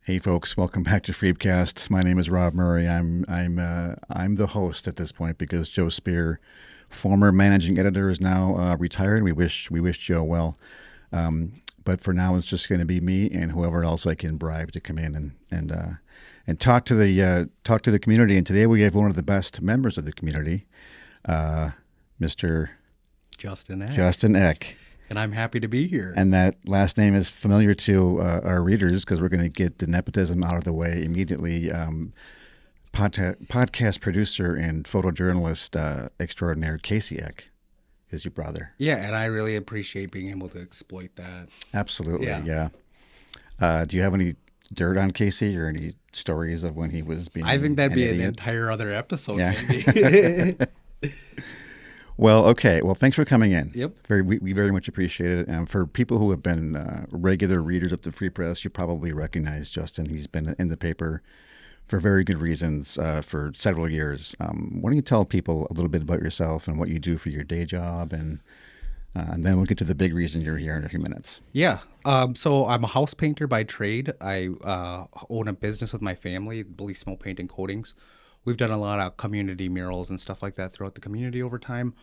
Hey folks, welcome back to FreepCast. My name is Rob Murray. I'm the host at this point because Joe Spear, former managing editor, is now retired. We wish Joe well, but for now it's just going to be me and whoever else I can bribe to come in and talk to the community. And today we have one of the best members of the community, Mr. Justin Eck. And I'm happy to be here. And that last name is familiar to our readers because we're going to get the nepotism out of the way immediately. Podcast producer and photojournalist extraordinaire Casey Eck is your brother. Yeah, and I really appreciate being able to exploit that. Absolutely, yeah. Do you have any dirt on Casey or any stories of when he was being I think that'd be idiot? an entire other episode, Yeah. maybe. Well, okay. Well, thanks for coming in. Yep. We very much appreciate it. And for people who have been regular readers of the Free Press, you probably recognize Justin. He's been in the paper for very good reasons for several years. Why don't you tell people a little bit about yourself and what you do for your day job, and then we'll get to the big reason you're here in a few minutes. Yeah. So I'm a house painter by trade. I own a business with my family, Bully Smoke Paint and Coatings. We've done a lot of community murals and stuff like that throughout the community over time.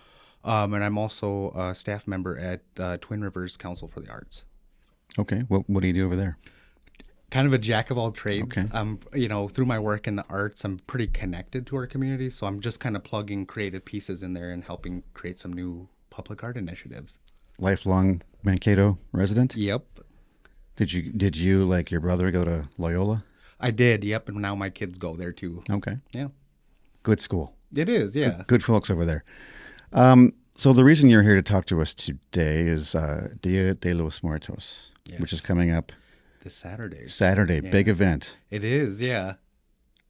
And I'm also a staff member at Twin Rivers Council for the Arts. Okay. What do you do over there? Kind of a jack of all trades. Okay. Through my work in the arts, I'm pretty connected to our community. So I'm just kind of plugging creative pieces in there and helping create some new public art initiatives. Lifelong Mankato resident? Yep. Did you like your brother go to Loyola? I did. Yep. And now my kids go there too. Okay. Yeah. Good school. It is. Yeah. Good folks over there. So the reason you're here to talk to us today is Dia de los Muertos, Yes. which is coming up This Saturday. Saturday. Yeah. Big event. It is. Yeah.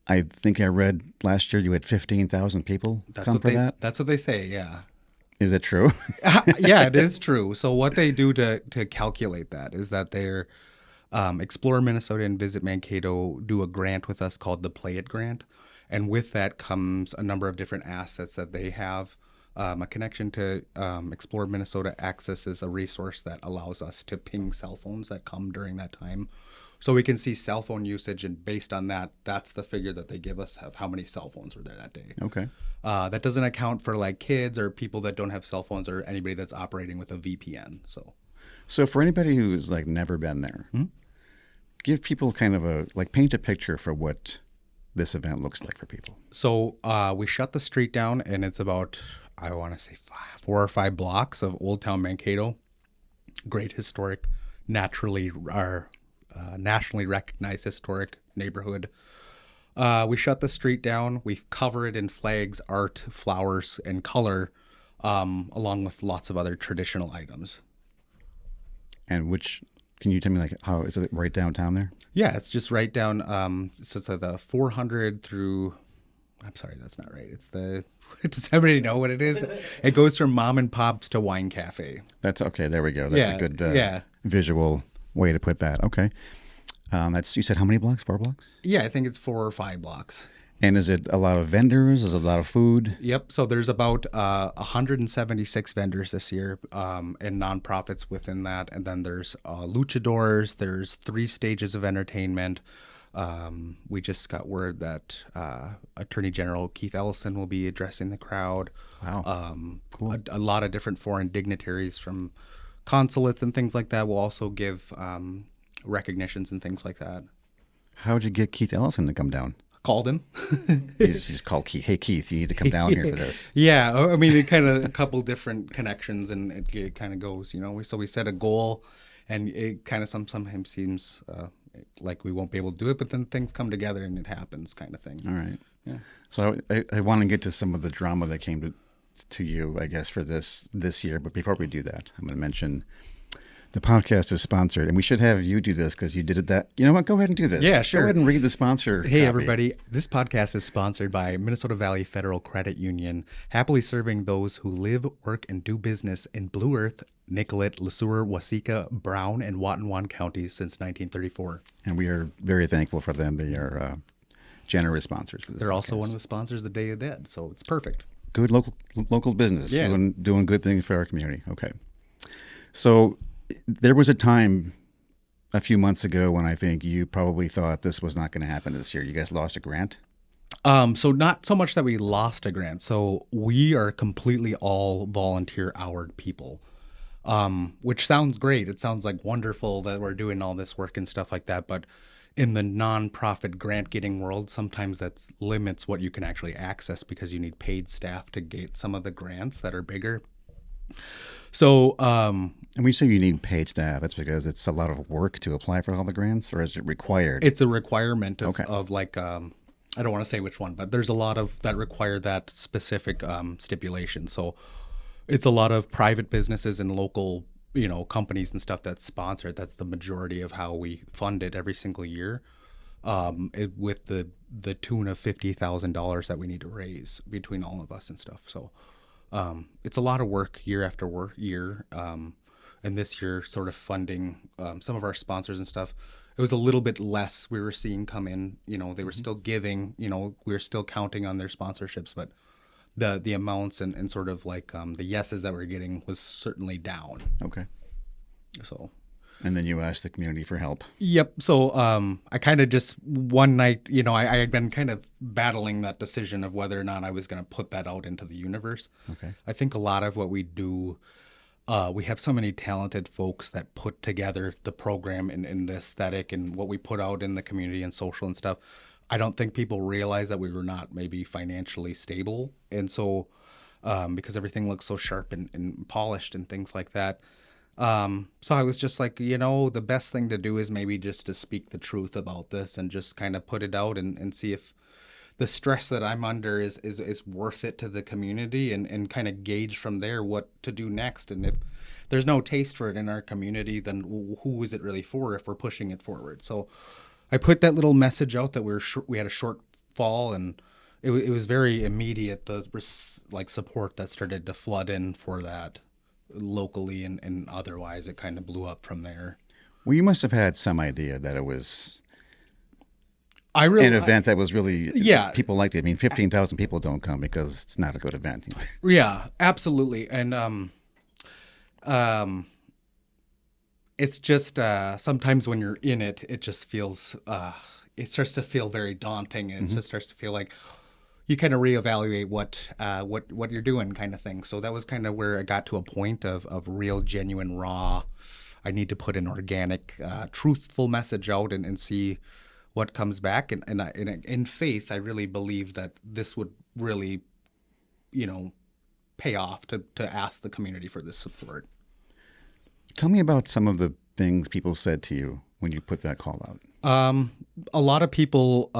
I think I read last year you had 15,000 people come for that. That's what they say. Yeah. Is that true? Yeah, it is true. So what they do to calculate that is that they're Explore Minnesota and Visit Mankato do a grant with us called the Play It Grant. And with that comes a number of different assets that they have. A connection to Explore Minnesota accesses a resource that allows us to ping cell phones that come during that time. So we can see cell phone usage, and based on that, that's the figure that they give us of how many cell phones were there that day. Okay. That doesn't account for like kids or people that don't have cell phones or anybody that's operating with a VPN. So for anybody who's like never been there, give people kind of paint a picture for what this event looks like for people. So we shut the street down, and it's about, I want to say 4 or 5 blocks of Old Town Mankato. Great historic, nationally recognized historic neighborhood. We shut the street down. We cover it in flags, art, flowers, and color, along with lots of other traditional items. And can you tell me how is it right downtown there? Yeah, it's just right down. So it's the 400 through. I'm sorry, that's not right. Does everybody know what it is? It goes from Mom and Pop's to Wine Cafe. That's okay. There we go. That's a good visual way to put that. Okay. You said how many blocks? 4 blocks? Yeah, I think it's 4 or 5 blocks. And is it a lot of vendors? Is it a lot of food? Yep. So there's about 176 vendors this year, and nonprofits within that. And then there's luchadors. There's 3 stages of entertainment. We just got word that Attorney General Keith Ellison will be addressing the crowd. Wow. Cool. A lot of different foreign dignitaries from consulates and things like that will also give recognitions and things like that. How'd you get Keith Ellison to come down? Called him. He's called Keith. Hey, Keith, you need to come down here for this. Yeah. I mean, it kind of a couple different connections, and it kind of goes, So we set a goal, and it kind of sometimes seems like we won't be able to do it, but then things come together and it happens, kind of thing. All right. Yeah. So I want to get to some of the drama that came to you, I guess, for this year. But before we do that, I'm going to mention the podcast is sponsored, and we should have you do this because you did it You know what? Go ahead and do this. Yeah, sure. Go ahead and read the sponsor. Hey, copy. everybody. This podcast is sponsored by Minnesota Valley Federal Credit Union, happily serving those who live, work, and do business in Blue Earth, Nicollet, LeSueur, Waseca, Brown, and Watonwan counties since 1934. And we are very thankful for them. They are generous sponsors for this. They're podcast. also one of the sponsors of the Day of Dead, so it's perfect. Good local business. Yeah. Doing good things for our community. Okay. So there was a time a few months ago when I think you probably thought this was not going to happen this year. You guys lost a grant. So not so much that we lost a grant. So we are completely all volunteer houred people, which sounds great. It sounds like wonderful that we're doing all this work and stuff like that. But in the nonprofit grant getting world, sometimes that limits what you can actually access because you need paid staff to get some of the grants that are bigger. So, And when you say you need paid staff, that's because it's a lot of work to apply for all the grants, or is it required? it's a requirement of, Okay. of like, I don't want to say which one, but there's a lot of that require that specific stipulation. So it's a lot of private businesses and local, companies and stuff that sponsor it. That's the majority of how we fund it every single year, with the tune of $50,000 that we need to raise between all of us and stuff. So it's a lot of work year after year. And this year, sort of funding some of our sponsors and stuff, it was a little bit less. We were seeing come in. They were still giving. We were still counting on their sponsorships, but the amounts and sort of like the yeses that we're getting was certainly down. Okay. So. And then you asked the community for help. Yep. So I kind of just one night, I had been kind of battling that decision of whether or not I was going to put that out into the universe. Okay. I think a lot of what we do, we have so many talented folks that put together the program and the aesthetic and what we put out in the community and social and stuff. I don't think people realize that we were not maybe financially stable. And so because everything looks so sharp and polished and things like that. So I was just like, the best thing to do is maybe just to speak the truth about this and just kind of put it out and see if the stress that I'm under is worth it to the community and kind of gauge from there what to do next. And if there's no taste for it in our community, then who is it really for if we're pushing it forward? So I put that little message out that we had a shortfall, and it was very immediate, the support that started to flood in for that locally and otherwise. It kind of blew up from there. Well, you must have had some idea that it was an event that was really, yeah, people liked it. I mean, 15,000 people don't come because it's not a good event. Yeah, absolutely. And it's just sometimes when you're in it, it just feels it starts to feel very daunting, and it just starts to feel like you kind of reevaluate what you're doing, kind of thing. So that was kind of where I got to a point of real, genuine, raw. I need to put an organic, truthful message out and see what comes back. And in faith, I really believe that this would really, pay off to ask the community for this support. Tell me about some of the things people said to you when you put that call out. A lot of people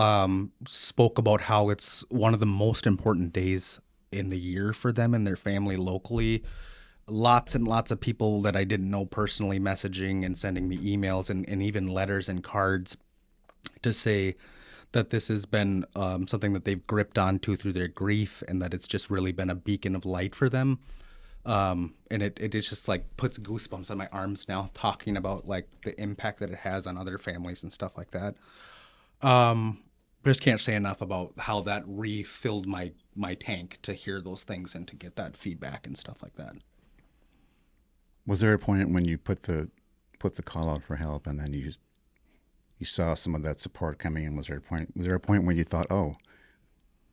spoke about how it's one of the most important days in the year for them and their family locally. Lots and lots of people that I didn't know personally messaging and sending me emails and even letters and cards to say that this has been something that they've gripped onto through their grief, and that it's just really been a beacon of light for them. And it just like puts goosebumps on my arms now talking about like the impact that it has on other families and stuff like that. Just can't say enough about how that refilled my tank to hear those things and to get that feedback and stuff like that. Was there a point when you put the call out for help and then you saw some of that support coming in? Was there a point when you thought, oh,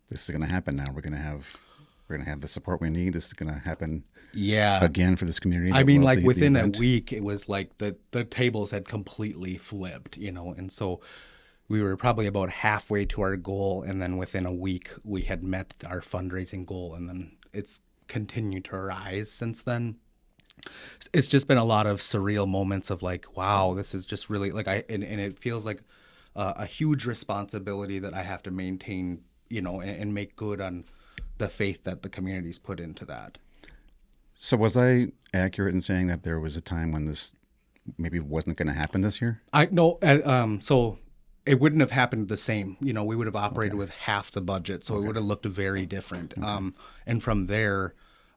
this is going to happen now? We're going to have the support we need. This is going to happen again for this community. I mean, like within a week, it was like the tables had completely flipped, and so we were probably about halfway to our goal. And then within a week, we had met our fundraising goal, and then it's continued to rise since then. It's just been a lot of surreal moments of like, wow, this is just really like and it feels like a huge responsibility that I have to maintain, and make good on the faith that the community's put into that. So was I accurate in saying that there was a time when this maybe wasn't going to happen this year? So it wouldn't have happened the same. We would have operated with half the budget, so it would have looked very different. And from there,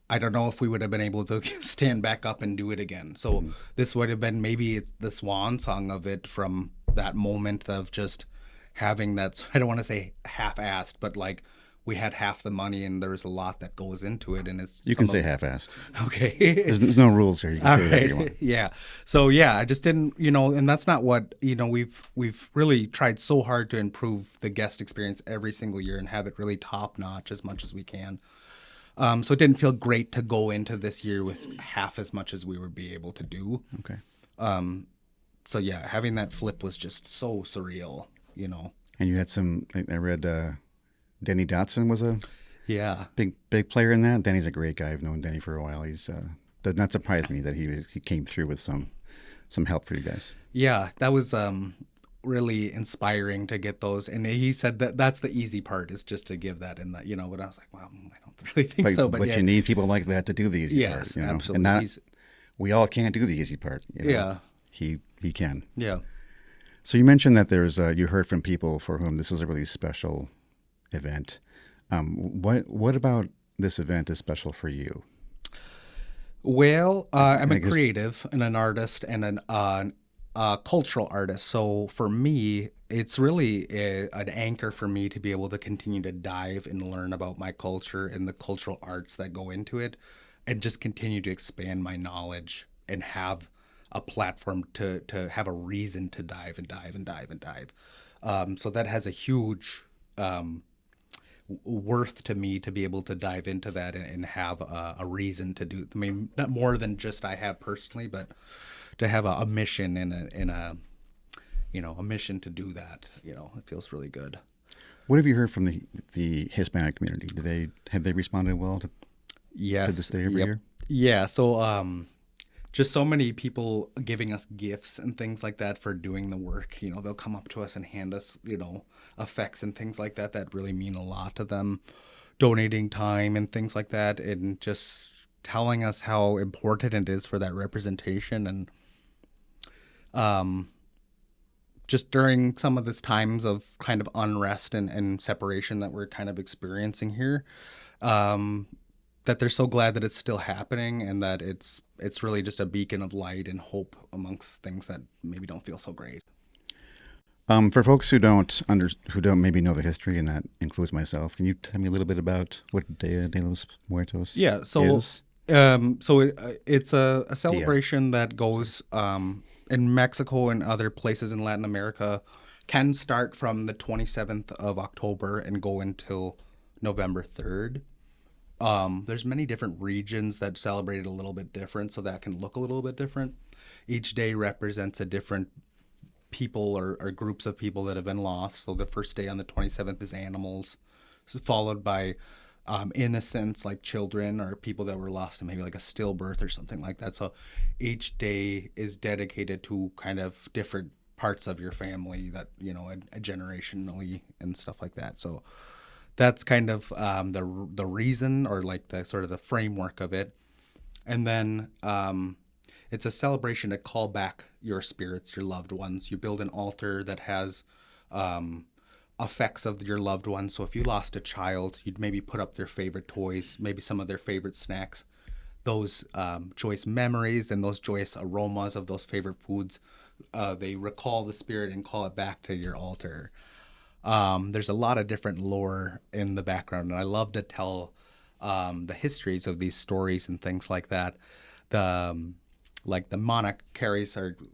I don't know if we would have been able to stand back up and do it again. So this would have been maybe the swan song of it, from that moment of just having that, I don't want to say half-assed, but like we had half the money and there's a lot that goes into it, and it's You can say half-assed. okay. There's no rules here. You can All say whatever you right. want. Yeah. So yeah, I just didn't, and that's not what, we've really tried so hard to improve the guest experience every single year and have it really top notch as much as we can. So it didn't feel great to go into this year with half as much as we would be able to do. Okay. So yeah, having that flip was just so surreal. And you had some. I read Denny Dotson was a Yeah. big player in that. Denny's a great guy. I've known Denny for a while. He's does not surprise me that he came through with some help for you guys. Yeah, that was really inspiring to get those. And he said that that's the easy part is just to give that and that, but I was like, well, I don't really think so. But yeah. you need people like that to do the easy part. Yes, absolutely. And we all can't do the easy part. Yeah. He can. Yeah. So you mentioned that there's you heard from people for whom this is a really special event. What about this event is special for you? Well, I'm a guess- creative and an artist and a cultural artist. So for me, it's really an anchor for me to be able to continue to dive and learn about my culture and the cultural arts that go into it, and just continue to expand my knowledge and have a platform to have a reason to dive and dive and dive and dive. So that has a huge worth to me to be able to dive into that and have a reason to do. I mean, not more than just I have personally, but to have a mission and a a mission to do that. It feels really good. What have you heard from the Hispanic community? Have they responded well to Yes. this day every year? Yeah. So just so many people giving us gifts and things like that for doing the work. They'll come up to us and hand us, effects and things like that that really mean a lot to them, donating time and things like that, and just telling us how important it is for that representation. And just during some of this times of kind of unrest and separation that we're kind of experiencing here, that they're so glad that it's still happening and that it's really just a beacon of light and hope amongst things that maybe don't feel so great. For folks who don't maybe know the history, and that includes myself, can you tell me a little bit about what Dia de los Muertos Yeah, so is? It's a celebration that goes in Mexico and other places in Latin America, can start from the 27th of October and go until November 3rd. There's many different regions that celebrate it a little bit different, so that can look a little bit different. Each day represents a different people or groups of people that have been lost. So the first day on the 27th is animals, followed by innocents like children or people that were lost in maybe like a stillbirth or something like that. So each day is dedicated to kind of different parts of your family that, generationally and stuff like that. So that's kind of the reason, or like the sort of the framework of it. And then it's a celebration to call back your spirits, your loved ones. You build an altar that has effects of your loved ones. So if you lost a child, you'd maybe put up their favorite toys, maybe some of their favorite snacks. Those joyous memories and those joyous aromas of those favorite foods, they recall the spirit and call it back to your altar. There's a lot of different lore in the background, and I love to tell the histories of these stories and things like that. Like the monarch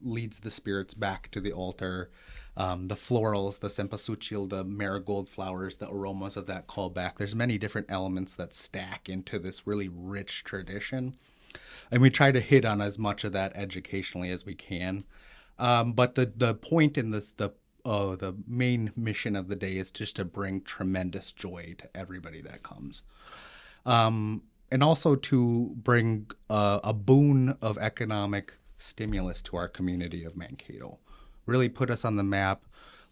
leads the spirits back to the altar. The florals, the cempasúchil, the marigold flowers, the aromas of that call back. There's many different elements that stack into this really rich tradition, and we try to hit on as much of that educationally as we can. But the point in the main mission of the day is just to bring tremendous joy to everybody that comes. And also to bring a boon of economic stimulus to our community of Mankato. Really put us on the map,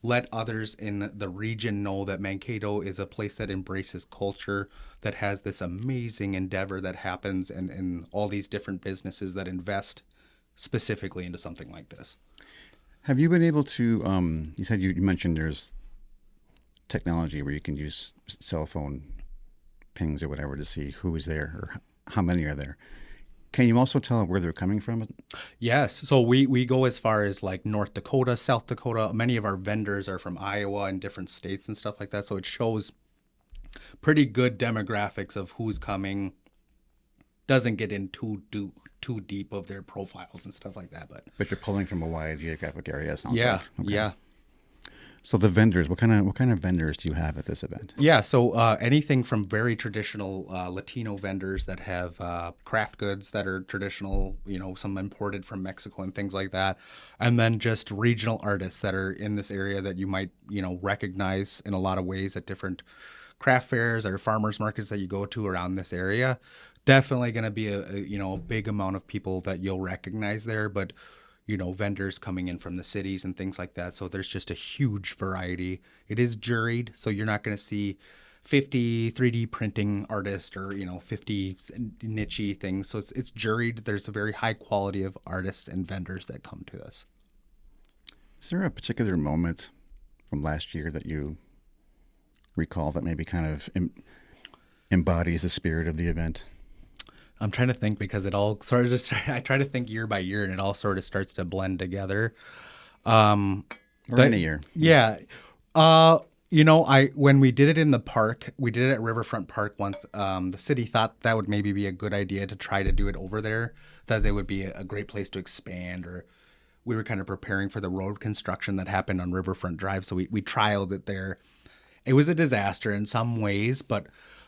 let others in the region know that Mankato is a place that embraces culture, that has this amazing endeavor that happens, and all these different businesses that invest specifically into something like this. Have you been able to? You said you mentioned there's technology where you can use cell phone pings or whatever to see who is there or how many are there. Can you also tell where they're coming from? Yes. So we go as far as like North Dakota, South Dakota. Many of our vendors are from Iowa and different states and stuff like that. So it shows pretty good demographics of who's coming. Doesn't get in too deep of their profiles and stuff like that, But you're pulling from a wide geographic area, it sounds yeah, like. Okay. yeah. So the vendors, what kind of vendors do you have at this event? Yeah, so anything from very traditional Latino vendors that have craft goods that are traditional, some imported from Mexico and things like that, and then just regional artists that are in this area that you might, recognize in a lot of ways at different craft fairs or farmers markets that you go to around this area. Definitely going to be a big amount of people that you'll recognize there, but vendors coming in from the cities and things like that. So there's just a huge variety. It is juried, so you're not going to see 50 3D printing artists or 50 niche things. So it's juried. There's a very high quality of artists and vendors that come to this. Is there a particular moment from last year that you recall that maybe kind of embodies the spirit of the event? I'm trying to think because it all sort of just, I try to think year by year and it all sort of starts to blend together. Or in a year? Yeah. When we did it in the park, we did it at Riverfront Park once. The city thought that would maybe be a good idea to try to do it over there, that they would be a great place to expand, or we were kind of preparing for the road construction that happened on Riverfront Drive. So we trialed it there. It was a disaster in some ways, but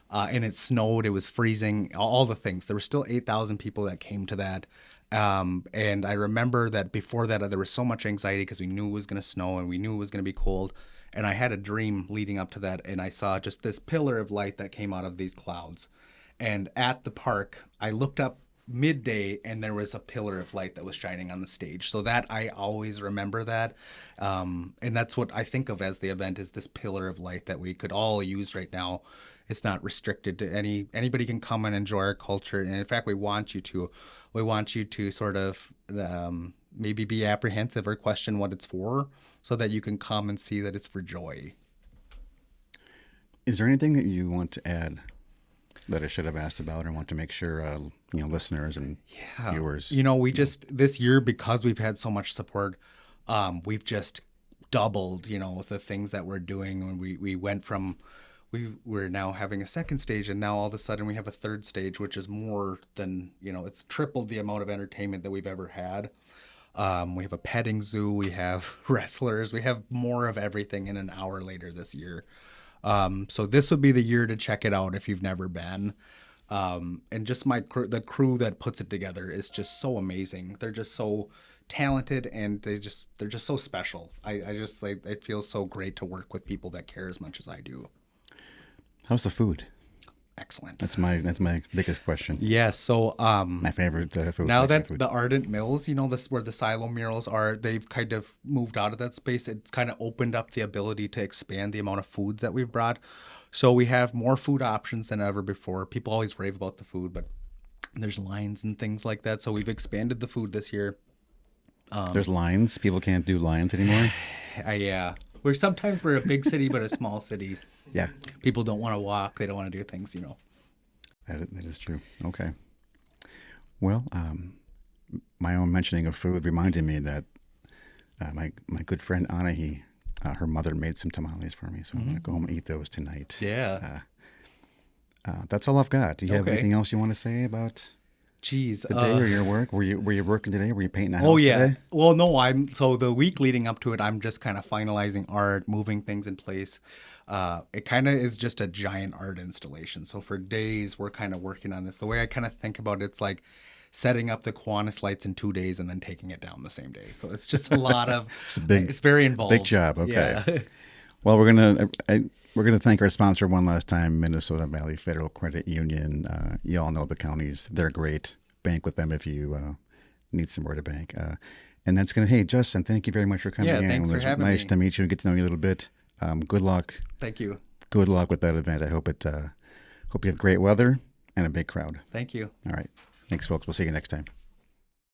and it snowed, it was freezing, all the things. There were still 8,000 people that came to that. And I remember that before that, there was so much anxiety because we knew it was going to snow and we knew it was going to be cold. And I had a dream leading up to that, and I saw just this pillar of light that came out of these clouds. And at the park, I looked up midday and there was a pillar of light that was shining on the stage. So that I always remember that. And that's what I think of as the event, is this pillar of light that we could all use right now. It's not restricted to anybody can come and enjoy our culture. And in fact, we want you to sort of maybe be apprehensive or question what it's for, so that you can come and see that it's for joy. Is there anything that you want to add that I should have asked about, or want to make sure listeners and viewers? We just, this year, because we've had so much support, we've just doubled, the things that we're doing. When we went from, we're now having a second stage, and now all of a sudden we have a third stage, which is more than, it's tripled the amount of entertainment that we've ever had. We have a petting zoo, we have wrestlers, we have more of everything in an hour later this year. So this would be the year to check it out if you've never been. And just the crew that puts it together is just so amazing. They're just so talented, and they're just so special. I just like, it feels so great to work with people that care as much as I do. How's the food? Excellent. That's my biggest question. Yeah. So my favorite food. Now that the Ardent Mills, this where the silo murals are, they've kind of moved out of that space. It's kind of opened up the ability to expand the amount of foods that we've brought. So we have more food options than ever before. People always rave about the food, but there's lines and things like that. So we've expanded the food this year. There's lines. People can't do lines anymore. Yeah. We're a big city, but a small city. Yeah. People don't want to walk. They don't want to do things, That is true. Okay. Well, my own mentioning of food reminded me that my good friend Anahi, her mother made some tamales for me, so I'm going to go home and eat those tonight. Yeah. That's all I've got. Do you have anything else you want to say about the day or your work? Were you working today? Were you painting a house today? Well, no, so the week leading up to it, I'm just kind of finalizing art, moving things in place. It kind of is just a giant art installation. So for days, we're kind of working on this. The way I kind of think about it's like setting up the Kiwanis lights in 2 days and then taking it down the same day. So it's just a lot of, it's very involved. Big job. Okay. Yeah. Well, we're gonna thank our sponsor one last time, Minnesota Valley Federal Credit Union. You all know the counties; they're great. Bank with them if you need somewhere to bank. And that's hey, Justin, thank you very much for coming in. Yeah, thanks for having me. Nice to meet you and get to know you a little bit. Good luck. Thank you. Good luck with that event. I hope you have great weather and a big crowd. Thank you. All right. Thanks, folks. We'll see you next time.